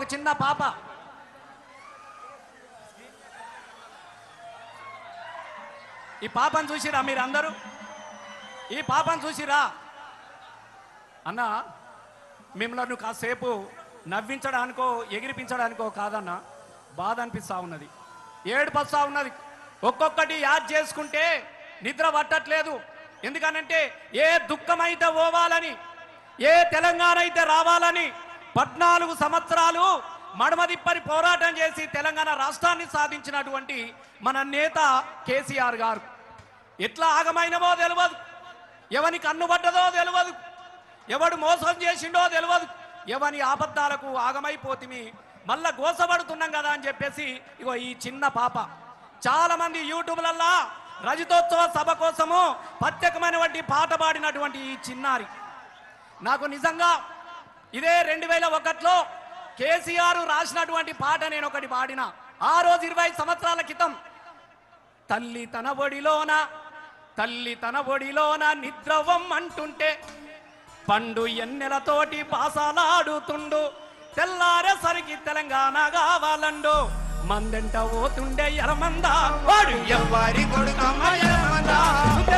ఒక చిన్న పాప. ఈ పాపను చూసిరా మీరు అందరూ? ఈ పాపను చూసిరా అన్న? మిమ్మల్ని కాసేపు నవ్వించడానికో ఎగిరిపించడానికో కాదన్న, బాధ అనిపిస్తూ ఉన్నది, ఏడుపు వస్తూ ఉన్నది. ఒక్కొక్కటి యాద్ చేసుకుంటే నిద్ర పట్టట్లేదు. ఎందుకనంటే ఏ దుఃఖమైతే పోవాలని, ఏ తెలంగాణ అయితే రావాలని 14 సంవత్సరాలు మడమదిప్పని పోరాటం చేసి తెలంగాణ రాష్ట్రాన్ని సాధించినటువంటి మన నేత కేసీఆర్ గారు ఎట్లా ఆగమైనవో తెలియదు, ఎవని కన్నుబడ్డదో తెలియదు, ఎవడు మోసం చేసిండో తెలియదు, ఎవని అబద్ధాలకు ఆగమైపోతిమి, మళ్ళా గోసపడుతున్నాం కదా అని చెప్పేసి ఇగో ఈ చిన్న పాప. చాలా మంది యూట్యూబ్లల్లా రజతోత్సవ సభ కోసము ప్రత్యేకమైనటువంటి పాట పాడినటువంటి ఈ చిన్నారి నాకు నిజంగా ఇదే 2001లో కేసీఆర్ రాసినటువంటి పాట నేను ఒకటి పాడిన. ఆ రోజు 20 సంవత్సరాల క్రితం తల్లి తన ఒడిలోన నిద్రవం అంటుంటే పండు ఎన్నెలతోటి పాసాలాడుతుండు, తెల్లారేసరికి తెలంగాణ కావాలండు, మందెంట పోతుండే ఎరమంద వాడు ఎవ్వరి కొడుకమ్మ ఎరమంద,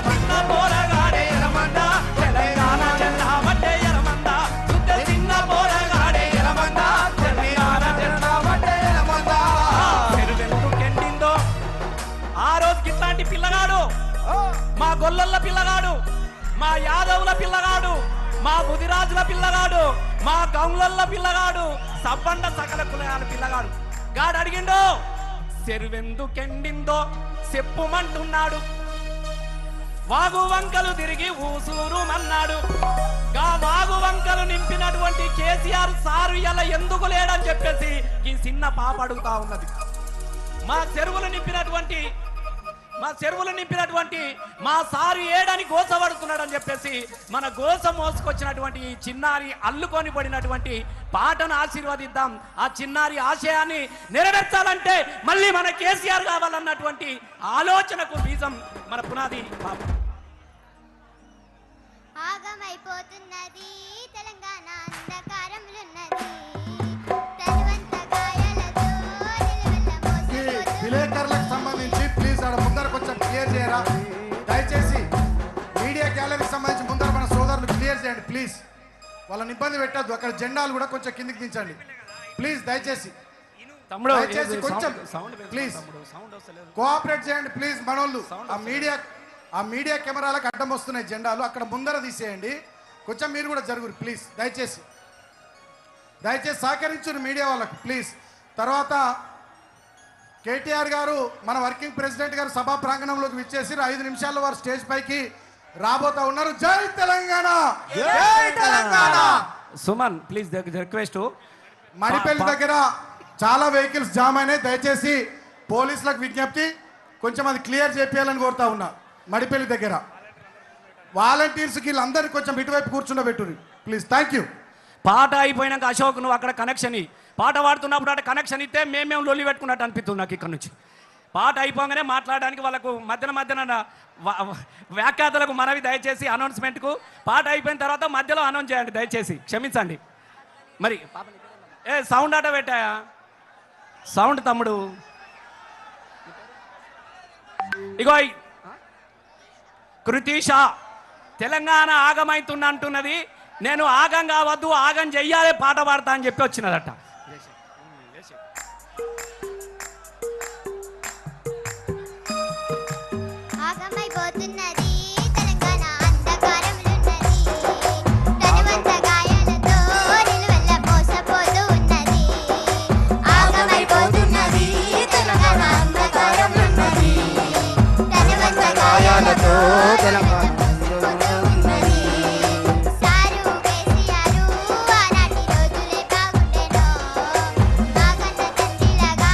చిన్న పోరగాడే ఎరమంద, తెలంగాణ జెండా పట్టే ఎరమంద, చిన్న పోరగాడే ఎరమంద, తెలంగాణ జెండా పట్టే ఎరమంద. చెరువెందుకెండిందో ఆ రోజుకి ఇట్లాంటి పిల్లగాడు, మా గొల్లల పిల్లగాడు, మా యాదవుల పిల్లగాడు, మా ముదిరాజుల పిల్లగాడు, మా గౌలల్ల పిల్లగాడు, సబ్బండ సకల కులగాల పిల్లగాడు గాడు అడిగిండో చెరువెందుకెండిందో చెప్పుమంటున్నాడు, వాగు వంకలు తిరిగి ఊసూరు అన్నాడు. గా వాగు వంకలు నింపినటువంటి కేసీఆర్ సారు ఇలా ఎందుకు లేడని చెప్పేసి ఈ చిన్న పాప అడుగుతా ఉన్నది. మా చెరువులు నింపినటువంటి మా సారు ఏడని గోసపడుతున్నాడు అని చెప్పేసి మన గోస మోసుకొచ్చినటువంటి ఈ చిన్నారి అల్లుకొని పడినటువంటి పాటను ఆశీర్వదిద్దాం. ఆ చిన్నారి ఆశయాన్ని నెరవేర్చాలంటే మళ్ళీ మన కేసీఆర్ కావాలన్నటువంటి ఆలోచనకు బీజం మన పునాది పాప. ఆగమైపోతున్నది తెలంగాణ అంధకారంలోన్నది, విలేకరులకు సంబంధించి ప్లీజ్ ఆడ ముందర కొంచెం క్లియర్ చేయరా దయచేసి. మీడియా గ్యాలరీకి సంబంధించి ముందర మన సోదరులు క్లియర్ చేయండి ప్లీజ్, వాళ్ళని ఇబ్బంది పెట్టద్దు. అక్కడ జెండాలు కూడా కొంచెం కిందికి దించండి ప్లీజ్ దయచేసి. దయచేసి కొంచెం ప్లీజ్ కోఆపరేట్ చేయండి ప్లీజ్. మనోళ్ళు ఆ మీడియా కెమెరాలకు అడ్డం వస్తున్నాయి జెండాలు, అక్కడ ముందర తీసేయండి. కొంచెం మీరు కూడా జరుగురు ప్లీజ్ దయచేసి సహకరించురు మీడియా వాళ్ళకు ప్లీజ్. తర్వాత కేటీఆర్ గారు మన వర్కింగ్ ప్రెసిడెంట్ గారు సభా ప్రాంగణంలోకి విచ్చేసి 5 నిమిషాల్లో వారు స్టేజ్ పైకి రాబోతా ఉన్నారు. జై తెలంగాణ, జై తెలంగాణ. Suman please request. మడిపల్లి దగ్గర చాలా వెహికల్స్ జామ్ అయినాయి, దయచేసి పోలీసులకు విజ్ఞప్తి కొంచెం అది క్లియర్ చేయాలని కోరుతా ఉన్నా. మడిపల్లి దగ్గర వాలంటీర్స్కి వీళ్ళందరినీ కొంచెం ఇటువైపు కూర్చుండబెట్టుర్రి ప్లీజ్. Thank you. పాట అయిపోయినాక అశోక్ నువ్వు అక్కడ కనెక్షన్ పాట పాడుతున్నప్పుడు అక్కడ కనెక్షన్ ఇస్తే మేము లొల్లి పెట్టుకున్నట్టు అనిపిస్తుంది నాకు. ఇక్కడ నుంచి పాట అయిపోగానే మాట్లాడడానికి వాళ్ళకు మధ్యన వ్యాఖ్యాతలకు మనవి దయచేసి అనౌన్స్మెంట్కు పాట అయిపోయిన తర్వాత మధ్యలో అనౌన్స్ చేయండి దయచేసి, క్షమించండి. మరి సౌండ్ ఆట పెట్టాయా? సౌండ్ తమ్ముడు ఇగో కృతీష తెలంగాణ ఆగమైతున్నా అంటున్నది. నేను ఆగం కావద్దు, ఆగం చెయ్యాలి, పాట పాడతా అని చెప్పి వచ్చినదట. ఆగమైపోతున్నది తెలంగాణ అంధకారంలోన్నది, ధనవంత గాయాలతో నిలువెల్ల మోసపోతూ ఉన్నది. ఆగమైపోతున్నది తెలంగాణ అంధకారంలోన్నది, ధనవంత గాయాలతో తెలంగాణ సారు కేసీఆర్ ఆనాటి రోజులే బాగుండెనో, ఆగన్న తండ్రిలాగా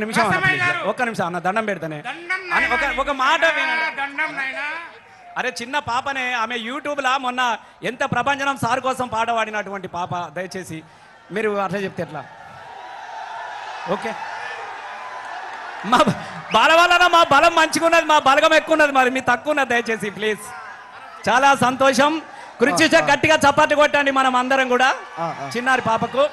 నిమిషం అన్న, రసమయ్య please. గారు. ఒక్క నిమిషం అన్న, దండం పెడతానే దండం అని ఒక మాట వినండి. దండం నాయనా. అరే చిన్న పాపనే, ఆమె యూట్యూబ్లో మొన్న ఎంత ప్రభంజనం సార్ కోసం పాట పాడినటువంటి పాప. దయచేసి మీరు అట్లా చెప్తే ఎట్లా? ఓకే, మా బల వలన మా బలం మంచిగా ఉన్నది, మా బలగం ఎక్కువ ఉన్నది, మరి మీ తక్కువ ఉన్నది. దయచేసి ప్లీజ్. చాలా సంతోషం. కృషి గట్టిగా చప్పట్లు కొట్టండి మనం అందరం కూడా చిన్నారి పాపకు.